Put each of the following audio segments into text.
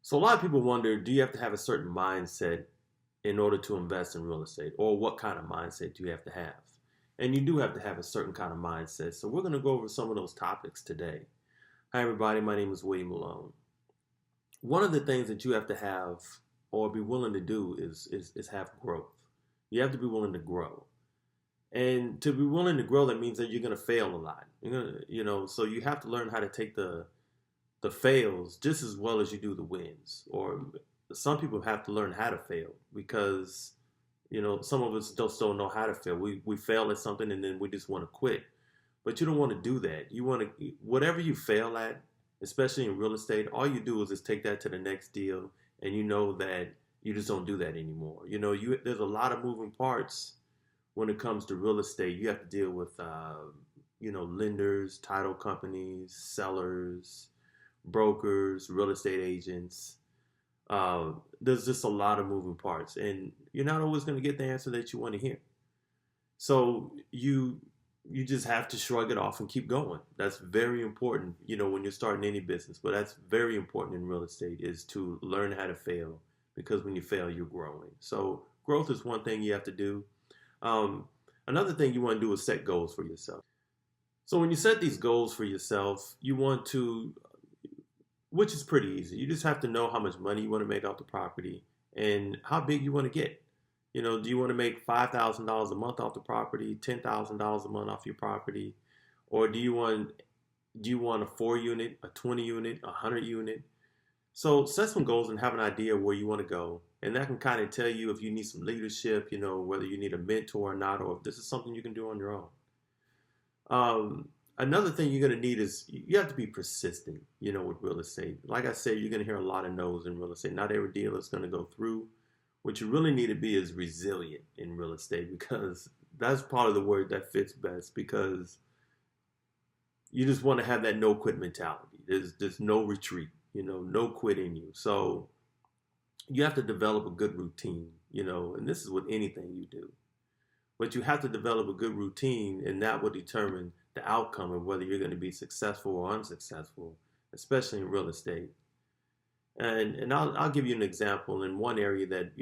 So a lot of people wonder, do you have to have a certain mindset in order to invest in real estate? Or what kind of mindset do you have to have? And you do have to have a certain kind of mindset. So we're going to go over some of those topics today. Hi, everybody. My name is William Malone. One of the things that you have to have or be willing to do is have growth. You have to be willing to grow. And to be willing to grow, that means that you're going to fail a lot. So you have to learn how to take the fails just as well as you do the wins. Or some people have to learn how to fail because some of us just don't know how to fail. We fail at something and then we just want to quit. But you don't want to do that. You want to whatever you fail at, especially in real estate, all you do is just take that to the next deal, and you know that you just don't do that anymore. There's a lot of moving parts when it comes to real estate. You have to deal with lenders, title companies, sellers, brokers, real estate agents. There's just a lot of moving parts, and you're not always going to get the answer that you want to hear. So you just have to shrug it off and keep going. That's very important, when you're starting any business. But that's very important in real estate, is to learn how to fail, because when you fail, you're growing. So growth is one thing you have to do. Another thing you want to do is set goals for yourself. So when you set these goals for yourself, you want to, which is pretty easy. You just have to know how much money you want to make off the property and how big you want to get. Do you want to make $5,000 a month off the property, $10,000 a month off your property, or do you want a 4 unit, a 20 unit, a 100 unit? So set some goals and have an idea of where you want to go, and that can kind of tell you if you need some leadership, whether you need a mentor or not, or if this is something you can do on your own. Another thing you're going to need is you have to be persistent, with real estate. Like I said, you're going to hear a lot of no's in real estate. Not every deal is going to go through. What you really need to be is resilient in real estate, because that's part of the word that fits best, because you just want to have that no quit mentality. There's no retreat, no quit in you. So you have to develop a good routine, and this is with anything you do. But you have to develop a good routine, and that will determine the outcome of whether you're going to be successful or unsuccessful, especially in real estate. And I'll give you an example in one area that,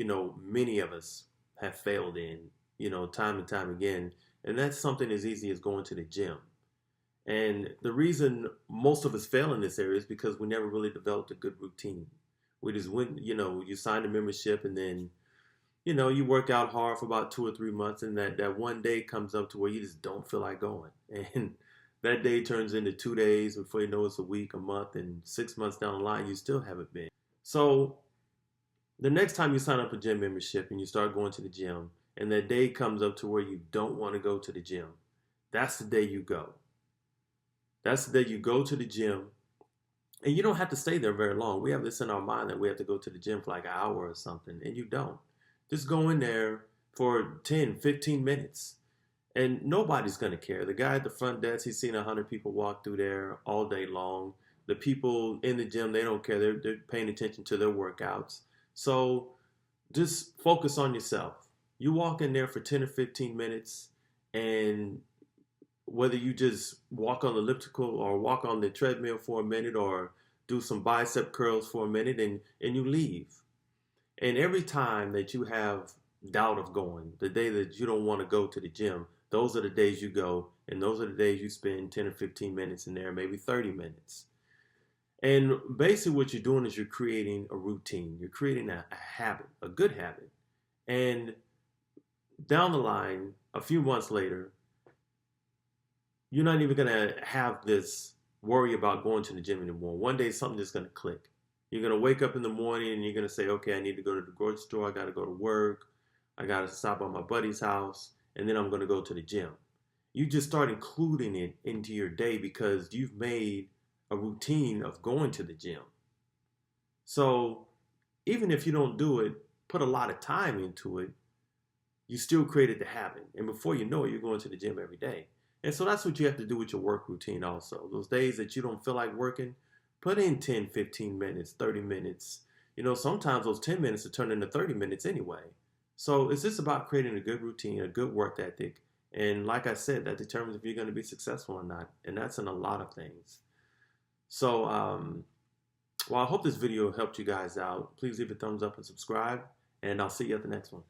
many of us have failed in, time and time again. And that's something as easy as going to the gym. And the reason most of us fail in this area is because we never really developed a good routine. We just went, you signed a membership, and then, you work out hard for about 2 or 3 months, and that one day comes up to where you just don't feel like going. And that day turns into 2 days. Before you know, it's a week, a month, and 6 months down the line, you still haven't been. So the next time you sign up for gym membership and you start going to the gym, and that day comes up to where you don't want to go to the gym, that's the day you go. That's the day you go to the gym, and you don't have to stay there very long. We have this in our mind that we have to go to the gym for like an hour or something, and you don't. Just go in there for 10, 15 minutes. And nobody's going to care. The guy at the front desk, he's seen 100 people walk through there all day long. The people in the gym, they don't care. They're paying attention to their workouts. So just focus on yourself. You walk in there for 10 or 15 minutes, and whether you just walk on the elliptical or walk on the treadmill for a minute or do some bicep curls for a minute, and you leave. And every time that you have doubt of going, the day that you don't want to go to the gym, those are the days you go, and those are the days you spend 10 or 15 minutes in there, maybe 30 minutes. And basically what you're doing is you're creating a routine. You're creating a habit, a good habit. And down the line, a few months later, you're not even going to have this worry about going to the gym anymore. One day something's just going to click. You're going to wake up in the morning and you're going to say, okay, I need to go to the grocery store. I got to go to work. I got to stop at my buddy's house. And then I'm going to go to the gym. You just start including it into your day because you've made a routine of going to the gym. So even if you don't do it, put a lot of time into it, you still created the habit. And before you know it, you're going to the gym every day. And so that's what you have to do with your work routine also. Those days that you don't feel like working, put in 10, 15 minutes, 30 minutes. Sometimes those 10 minutes will turn into 30 minutes anyway. So it's just about creating a good routine, a good work ethic. And like I said, that determines if you're going to be successful or not. And that's in a lot of things. So Well, I hope this video helped you guys out. Please leave a thumbs up and subscribe, and I'll see you at the next one.